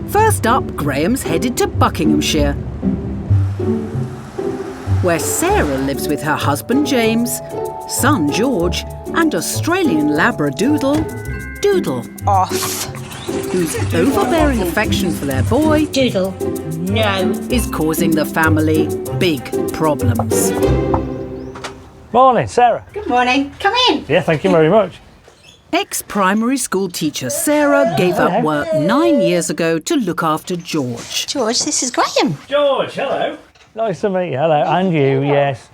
First up, Graham's headed to Buckinghamshire, where Sarah lives with her husband James, son George, and Australian Labradoodle, Doodle. Off. Whose overbearing affection for their boy, Doodle, no. is causing the family big problems. Morning, Sarah. Good morning. Come in. Yeah, thank you very much. Ex-primary school teacher Sarah gave up work 9 years ago to look after George. George, this is Graham. George, hello. Nice to meet you. Hello. And you, yes.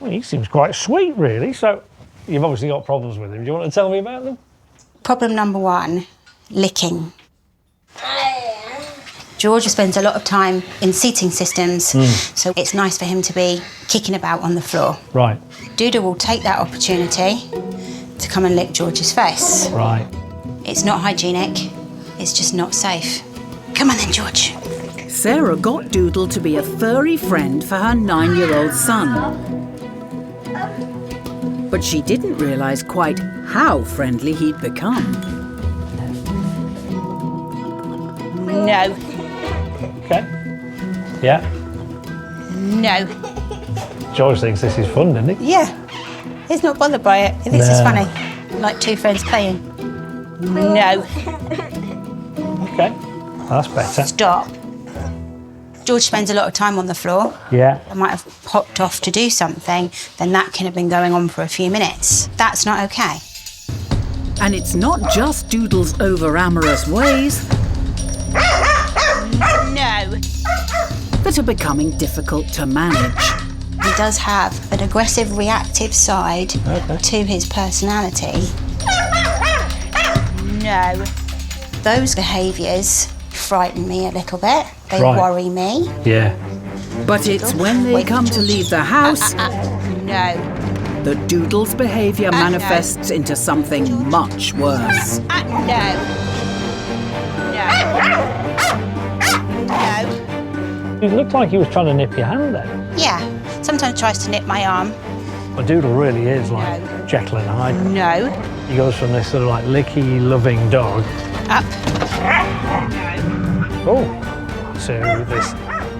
Well, he seems quite sweet, really. So you've obviously got problems with him. Do you want to tell me about them? Problem number 1, licking. George spends a lot of time in seating systems, so it's nice for him to be kicking about on the floor. Right. Doodle will take that opportunity to come and lick George's face. Right. It's not hygienic, it's just not safe. Come on then, George. Sarah got Doodle to be a furry friend for her 9-year-old son. But she didn't realise quite how friendly he'd become. No. Okay. Yeah. No. George thinks this is fun, doesn't he? Yeah. He's not bothered by it. He thinks it's funny. Like two friends playing. No. Okay. That's better. Stop. George spends a lot of time on the floor. Yeah. I might have popped off to do something, then that can have been going on for a few minutes. That's not okay. And it's not just Doodle's over-amorous ways No. that are becoming difficult to manage. He does have an aggressive, reactive side to his personality. No. Those behaviours frighten me a little bit. They worry me. Yeah. But it's when they Wait, come to George. leave the house No. that Doodle's behaviour manifests into something much worse. No. No. No. It looked like he was trying to nip your hand then. Yeah. Sometimes tries to nip my arm. But Doodle really is like No. Jekyll and Hyde. No. He goes from this sort of like licky, loving dog Up. to this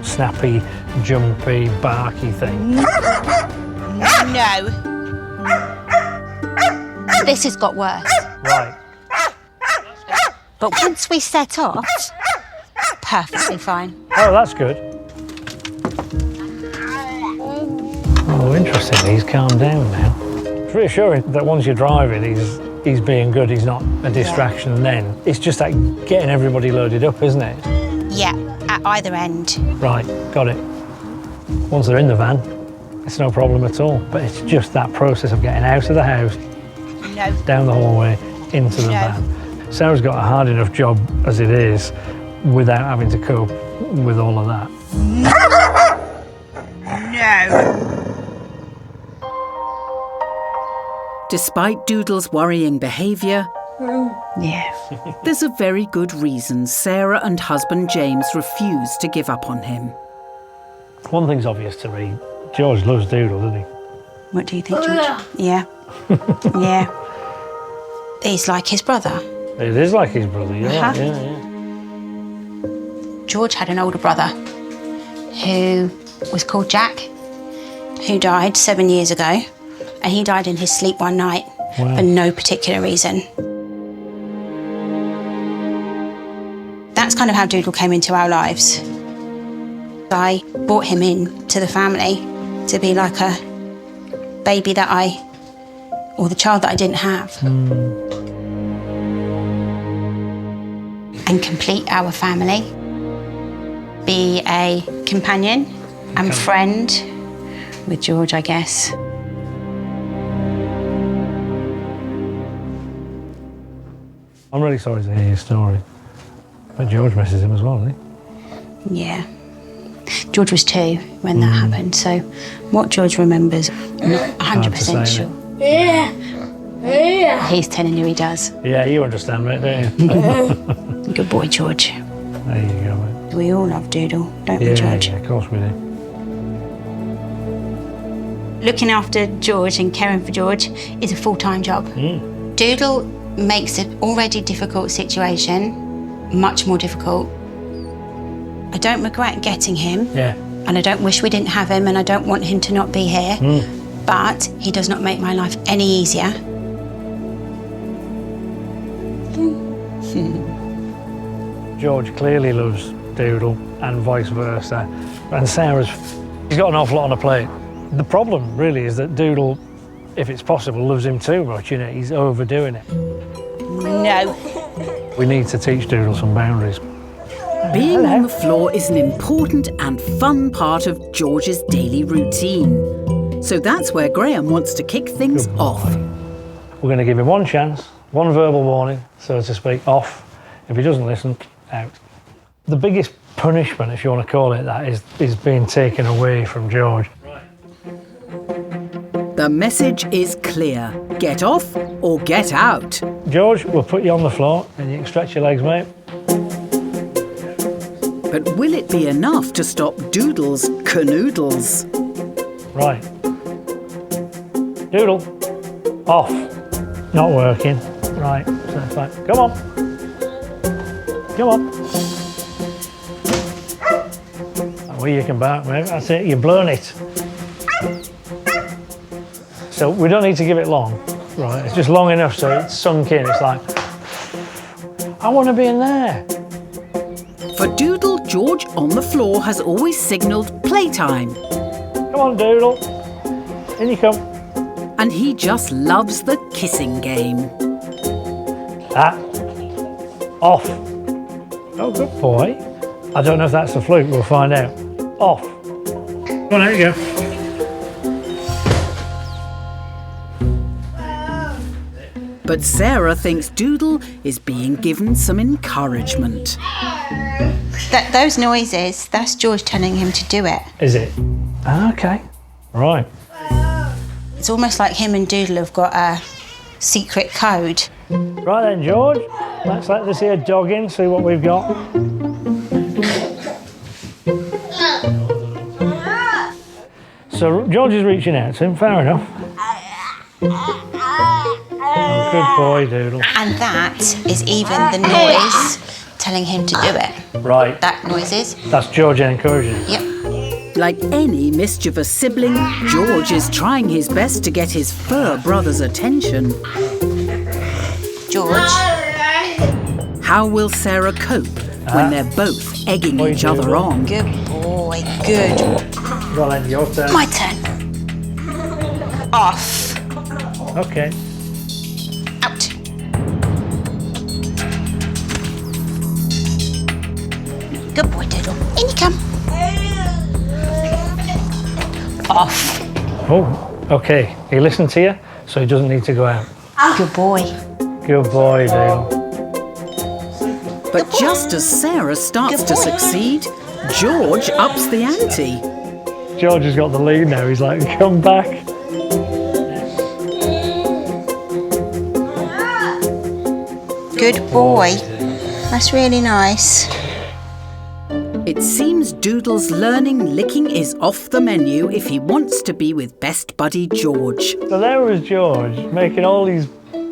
snappy, jumpy, barky thing. No. This has got worse. Right. But once we set off, perfectly fine. Oh, that's good. Oh, interesting. He's calmed down now. It's reassuring that once you're driving, he's being good. He's not a distraction. And then it's just that getting everybody loaded up, isn't it? Yeah, at either end. Right. Got it. Once they're in the van, it's no problem at all. But it's just that process of getting out of the house, No. down the hallway, into the van. Sarah's got a hard enough job as it is without having to cope with all of that. No. Despite Doodle's worrying behaviour, Yeah. there's a very good reason Sarah and husband James refuse to give up on him. One thing's obvious to me. George loves Doodle, doesn't he? What do you think, George? Yeah. Yeah. He's like his brother. It is like his brother, you're right, Uh-huh. yeah. George had an older brother who was called Jack, who died 7 years ago, and he died in his sleep one night for no particular reason. That's kind of how Doodle came into our lives. I brought him in to the family to be like a baby or the child that I didn't have. And complete our family. Be a companion and friend with George, I guess. I'm really sorry to hear your story. But George misses him as well, doesn't he? Yeah. George was 2 when that happened, so what George remembers, I'm not 100% say, sure. He's telling you he does. Yeah, you understand, mate, don't you? Good boy, George. There you go, mate. We all love Doodle, don't we, Yeah, George? yeah, of course we do. Looking after George and caring for George is a full-time job. Doodle makes an already difficult situation much more difficult. I don't regret getting him, Yeah. and I don't wish we didn't have him, and I don't want him to not be here, but he does not make my life any easier. George clearly loves Doodle and vice versa. And she's got an awful lot on her plate. The problem really is that Doodle, if it's possible, loves him too much, you know, he's overdoing it. No. We need to teach Doodle some boundaries. Being on the floor is an important and fun part of George's daily routine. So that's where Graham wants to kick things off. We're going to give him one chance, one verbal warning, so to speak, off. If he doesn't listen, out. The biggest punishment, if you want to call it that, is being taken away from George. The message is clear. Get off or get out. George, we'll put you on the floor and you can stretch your legs, mate. But will it be enough to stop Doodle's canoodles? Right. Doodle, off. Not working. Right, so it's like, come on. Come on. Well, you can bark, mate. That's it, you've blown it. So we don't need to give it long, right? It's just long enough so it's sunk in. It's like, I want to be in there. For Doodle, George on the floor has always signalled playtime. Come on, Doodle. In you come. And he just loves the kissing game. Ah. Off. Oh, good boy. I don't know if that's a fluke. We'll find out. Off. Come on, there you go. But Sarah thinks Doodle is being given some encouragement. Those noises, that's George telling him to do it. Is it? Okay. Right. It's almost like him and Doodle have got a secret code. Right then, George. Let's let this here dog in, see what we've got. So George is reaching out to him, fair enough. Oh, good boy, Doodle. And that is even the noise telling him to do it. Right. That noise is. That's George encouraging. Yep. Like any mischievous sibling, George is trying his best to get his fur brother's attention. George. How will Sarah cope when they're both egging Boy, each other Doodle. on? Good boy. Good. Well then, your turn. My turn. Off. Okay. Out. Good boy, Doodle. In you come. Off. Oh, okay. He listened to you, so he doesn't need to go out. Good boy. Good boy, Doodle. But just as Sarah starts Good to boy. succeed, George ups the ante. George has got the lead now. He's like, come back. Good boy. That's really nice. It seems Doodle's learning licking is off the menu if he wants to be with best buddy George. So there was George making all these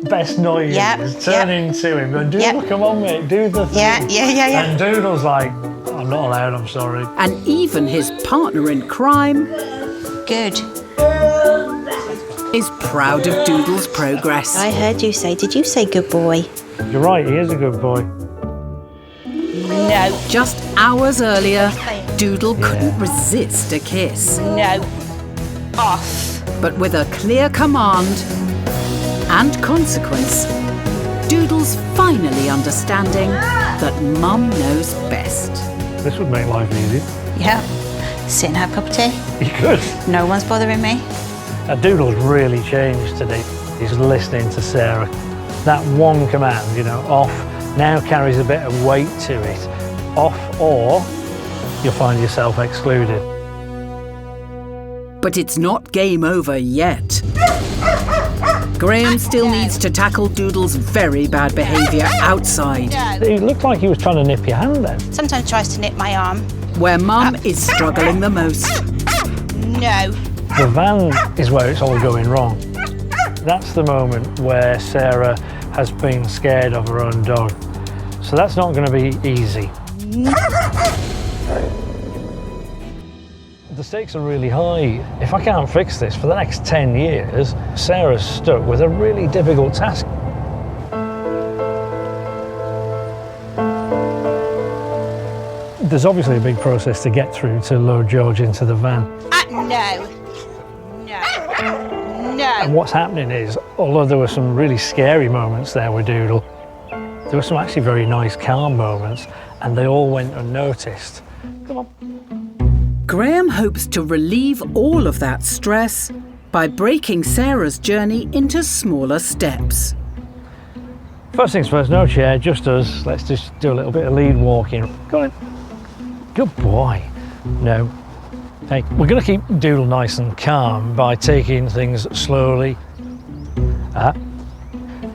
best noises, Yep, turning to him, going, Doodle, Yep. come on, mate, do the thing. Yeah. And Doodle's like, I'm not allowed, I'm sorry. And even his partner in crime Good. is proud of Doodle's progress. I heard you say, did you say good boy? You're right, he is a good boy. No. Just hours earlier, Doodle couldn't resist a kiss. No. Off. But with a clear command and consequence, Doodle's finally understanding that Mum knows best. This would make life easy. Yeah. Sit and have a cup of tea. You could. No one's bothering me. Doodle's really changed today. He's listening to Sarah. That one command, you know, off, now carries a bit of weight to it. Off, or you'll find yourself excluded. But it's not game over yet. Graham still needs to tackle Doodle's very bad behaviour outside, It looked like he was trying to nip your hand then. Sometimes tries to nip my arm. where Mum is struggling the most. No. The van is where it's all going wrong. That's the moment where Sarah has been scared of her own dog. So that's not going to be easy. The stakes are really high. If I can't fix this for the next 10 years, Sarah's stuck with a really difficult task. There's obviously a big process to get through to load George into the van. No. And what's happening is, although there were some really scary moments there with Doodle, there were some actually very nice, calm moments, and they all went unnoticed. Come on. Graham hopes to relieve all of that stress by breaking Sarah's journey into smaller steps. First things first, no chair, just us. Let's just do a little bit of lead walking. Go on. Good boy. No. Hey, we're going to keep Doodle nice and calm by taking things slowly.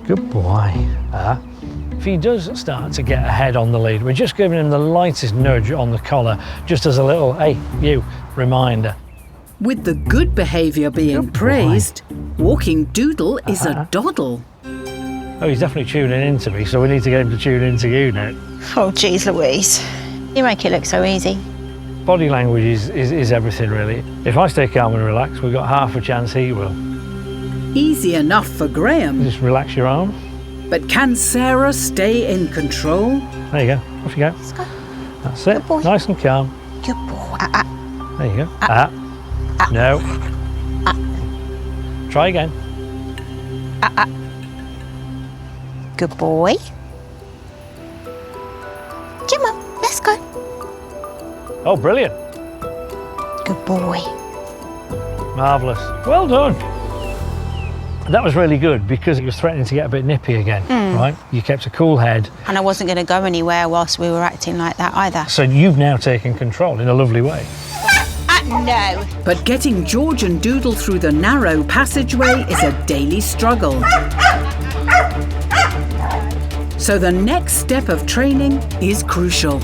Good boy. If he does start to get ahead on the lead, we're just giving him the lightest nudge on the collar, just as a little, hey, you, reminder. With the good behaviour being praised, walking Doodle is a doddle. Oh, he's definitely tuning in to me, so we need to get him to tune in to you now. Oh, geez Louise. You make it look so easy. Body language is everything, really. If I stay calm and relaxed, we've got half a chance he will. Easy enough for Graham. Just relax your arm. But can Sarah stay in control? There you go. Off you go. Let's go. That's it. Good boy. Nice and calm. Good boy. There you go. No. Try again. Good boy. Come on, let's go. Oh, brilliant. Good boy. Marvellous. Well done. That was really good because it was threatening to get a bit nippy again, right? You kept a cool head. And I wasn't going to go anywhere whilst we were acting like that either. So you've now taken control in a lovely way. No. But getting George and Doodle through the narrow passageway is a daily struggle. So the next step of training is crucial.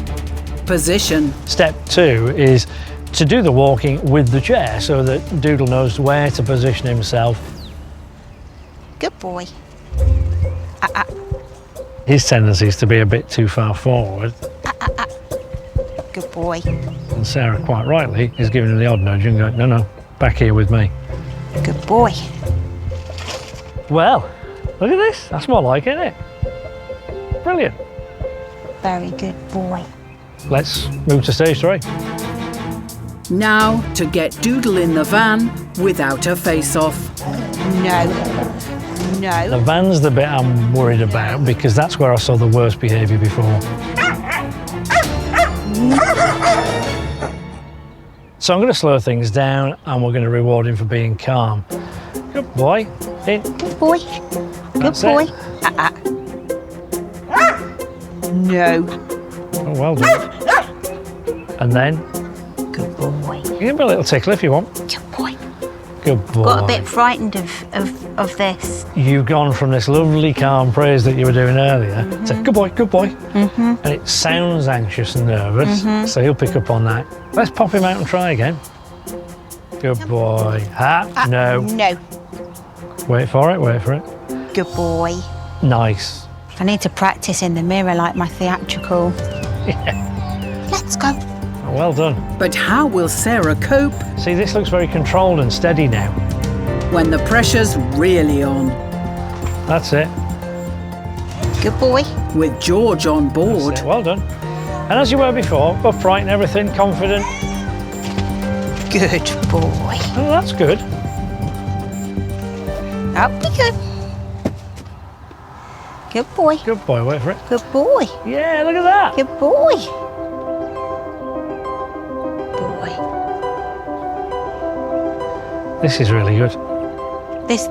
Position. Step 2 is to do the walking with the chair so that Doodle knows where to position himself. Good boy. His tendency is to be a bit too far forward. Good boy. And Sarah, quite rightly, is giving him the odd nudge and going, no, back here with me. Good boy. Well, look at this. That's more like it, isn't it? Brilliant. Very good boy. Let's move to stage 3. Now to get Doodle in the van without a face-off. No. The van's the bit I'm worried about because that's where I saw the worst behaviour before. So I'm going to slow things down and we're going to reward him for being calm. Good boy. In. Good boy. Good That's boy. it. No. Oh, well done. And then, Good boy. give him a little tickle if you want. Good boy. Good boy. Got a bit frightened of this. You've gone from this lovely calm praise that you were doing earlier to good boy, and it sounds anxious and nervous, so he'll pick up on that. Let's pop him out and try again. Good boy. No. No. Wait for it. Good boy. Nice. I need to practice in the mirror like my theatrical. Yeah. Let's go. Well done. But how will Sarah cope See, this looks very controlled and steady now. when the pressure's really on? That's it. Good boy. With George on board. That's it. Well done. And as you were before, upright and everything, confident. Good boy. Oh, that's good. Up we go. Good boy. Good boy, wait for it. Good boy. Yeah, look at that. Good boy. Boy. This is really good. This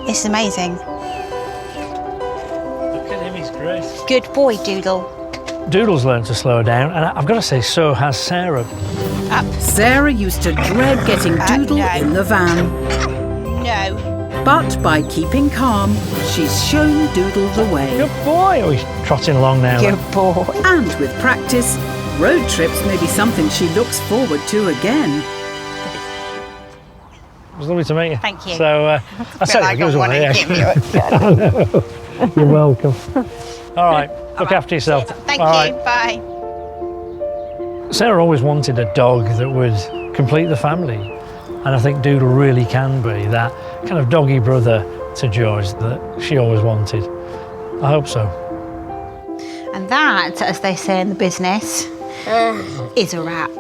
is amazing. Look at him, he's great. Good boy, Doodle. Doodle's learned to slow down, and I've got to say, so has Sarah. Up. Sarah used to dread getting Doodle no. in the van. No. But by keeping calm, she's shown Doodle the way. Good boy. Oh, he's trotting along now. Good boy. And with practice, road trips may be something she looks forward to again. was lovely to meet you. Thank you. So, I said like give us I one. wanna Yeah. give you a You're welcome. All right, look after yourself. Thank All you. right. Bye. Sarah always wanted a dog that would complete the family. And I think Doodle really can be that kind of doggy brother to George that she always wanted. I hope so. And that, as they say in the business, is a wrap.